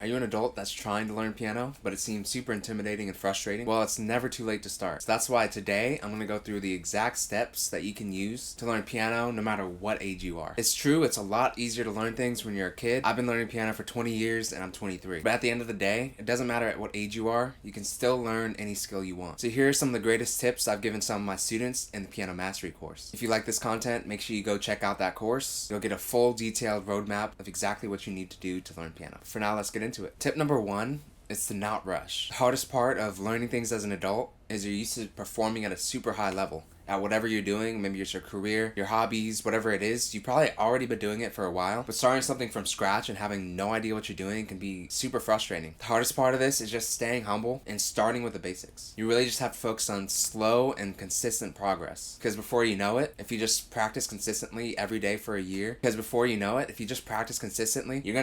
Are you an adult that's trying to learn piano, but it seems super intimidating and frustrating? Well, it's never too late to start. So that's why today I'm going to go through the exact steps that you can use to learn piano no matter what age you are. It's true, it's a lot easier to learn things when you're a kid. I've been learning piano for 20 years and I'm 23. But at the end of the day, it doesn't matter at what age you are, you can still learn any skill you want. So here are some of the greatest tips I've given some of my students in the Piano Mastery course. If you like this content, make sure you go check out that course. You'll get a full detailed roadmap of exactly what you need to do to learn piano. For now, let's get into it. Tip number one is to not rush. The hardest part of learning things as an adult is you're used to performing at a super high level. At whatever you're doing, maybe it's your career, your hobbies, whatever it is, you've probably already been doing it for a while, but starting something from scratch and having no idea what you're doing can be super frustrating. The hardest part of this is just staying humble and starting with the basics. You really just have to focus on slow and consistent progress, because before you know it, if you just practice consistently every day for a year, you're gonna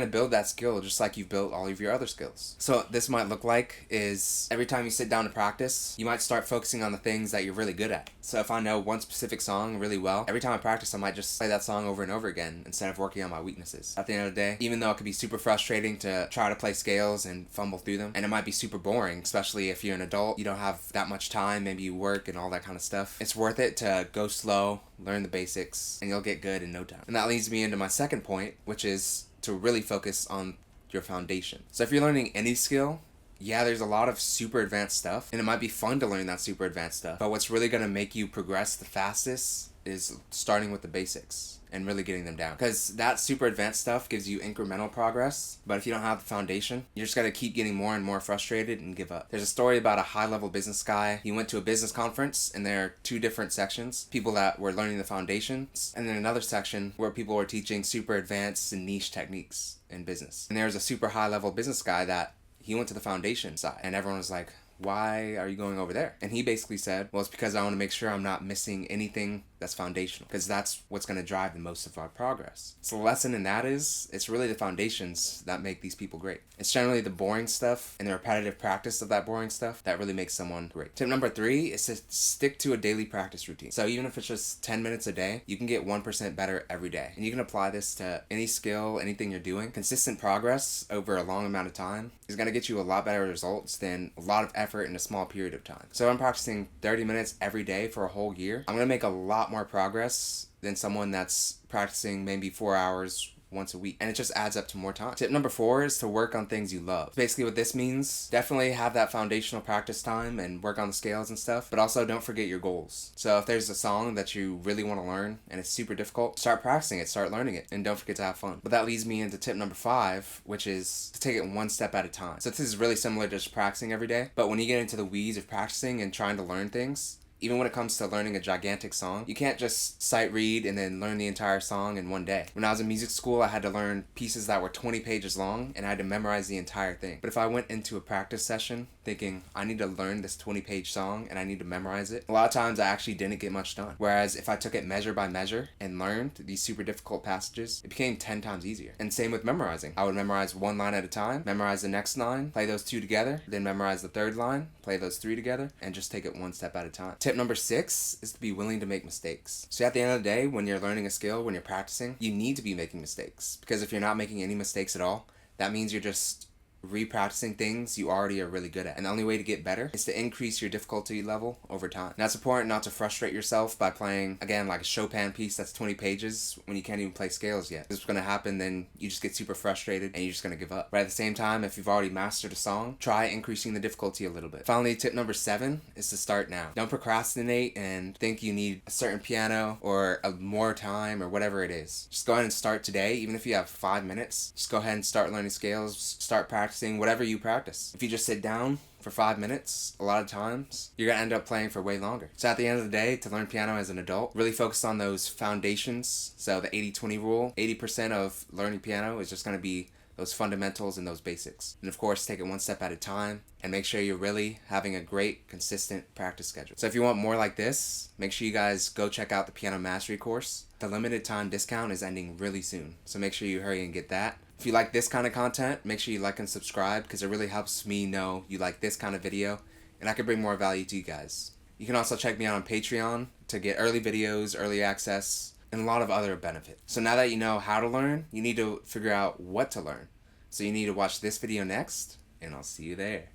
build that skill just like you've built all of your other skills. So what this might look like is every time you sit down to practice, you might start focusing on the things that you're really good at. So if I know one specific song really well, every time I practice I might just play that song over and over again instead of working on my weaknesses. At the end of the day, even though it could be super frustrating to try to play scales and fumble through them, and it might be super boring, especially if you're an adult, you don't have that much time, maybe you work and all that kind of stuff, it's worth it to go slow, learn the basics, and you'll get good in no time. And that leads me into my second point, which is to really focus on your foundation. So if you're learning any skill, yeah, there's a lot of super advanced stuff, and it might be fun to learn that super advanced stuff, but what's really going to make you progress the fastest is starting with the basics and really getting them down. Because that super advanced stuff gives you incremental progress, but if you don't have the foundation, you're just going to keep getting more and more frustrated and give up. There's a story about a high-level business guy. He went to a business conference, and there are two different sections. People that were learning the foundations, and then another section where people were teaching super advanced and niche techniques in business. And there was a super high-level business guy that he went to the foundation side, and everyone was like, why are you going over there? And he basically said, well, it's because I want to make sure I'm not missing anything that's foundational, because that's what's going to drive the most of our progress. So the lesson in that is, it's really the foundations that make these people great. It's generally the boring stuff and the repetitive practice of that boring stuff that really makes someone great. Tip number 3 is to stick to a daily practice routine. So even if it's just 10 minutes a day, you can get 1% better every day. And you can apply this to any skill, anything you're doing. Consistent progress over a long amount of time is going to get you a lot better results than a lot of effort in a small period of time. So if I'm practicing 30 minutes every day for a whole year, I'm going to make a lot more progress than someone that's practicing maybe 4 hours once a week, and it just adds up to more time. Tip number 4 is to work on things you love. Basically what this means, definitely have that foundational practice time and work on the scales and stuff, but also don't forget your goals. So if there's a song that you really want to learn and it's super difficult, start practicing it, start learning it, and don't forget to have fun. But that leads me into tip number 5, which is to take it one step at a time. So this is really similar to just practicing every day, but when you get into the weeds of practicing and trying to learn things, even when it comes to learning a gigantic song, you can't just sight read and then learn the entire song in one day. When I was in music school, I had to learn pieces that were 20 pages long, and I had to memorize the entire thing. But if I went into a practice session thinking, I need to learn this 20-page song and I need to memorize it, a lot of times I actually didn't get much done. Whereas if I took it measure by measure and learned these super difficult passages, it became 10 times easier. And same with memorizing. I would memorize one line at a time, memorize the next line, play those two together, then memorize the third line, play those three together, and just take it one step at a time. Tip number 6 is to be willing to make mistakes. So at the end of the day, when you're learning a skill, when you're practicing, you need to be making mistakes. Because if you're not making any mistakes at all, that means you're just re-practicing things you already are really good at. And the only way to get better is to increase your difficulty level over time. And that's important not to frustrate yourself by playing, again, like a Chopin piece that's 20 pages when you can't even play scales yet. This is going to happen, then you just get super frustrated and you're just going to give up. But at the same time, if you've already mastered a song, try increasing the difficulty a little bit. Finally, tip number 7 is to start now. Don't procrastinate and think you need a certain piano or more time or whatever it is. Just go ahead and start today. Even if you have 5 minutes, just go ahead and start learning scales, start practicing whatever you practice. If you just sit down for 5 minutes, a lot of times, you're going to end up playing for way longer. So at the end of the day, to learn piano as an adult, really focus on those foundations. So the 80-20 rule, 80% of learning piano is just going to be those fundamentals and those basics. And of course, take it one step at a time and make sure you're really having a great, consistent practice schedule. So if you want more like this, make sure you guys go check out the Piano Mastery course. The limited time discount is ending really soon, so make sure you hurry and get that. If you like this kind of content, make sure you like and subscribe, because it really helps me know you like this kind of video, and I can bring more value to you guys. You can also check me out on Patreon to get early videos, early access, and a lot of other benefits. So now that you know how to learn, you need to figure out what to learn. So you need to watch this video next, and I'll see you there.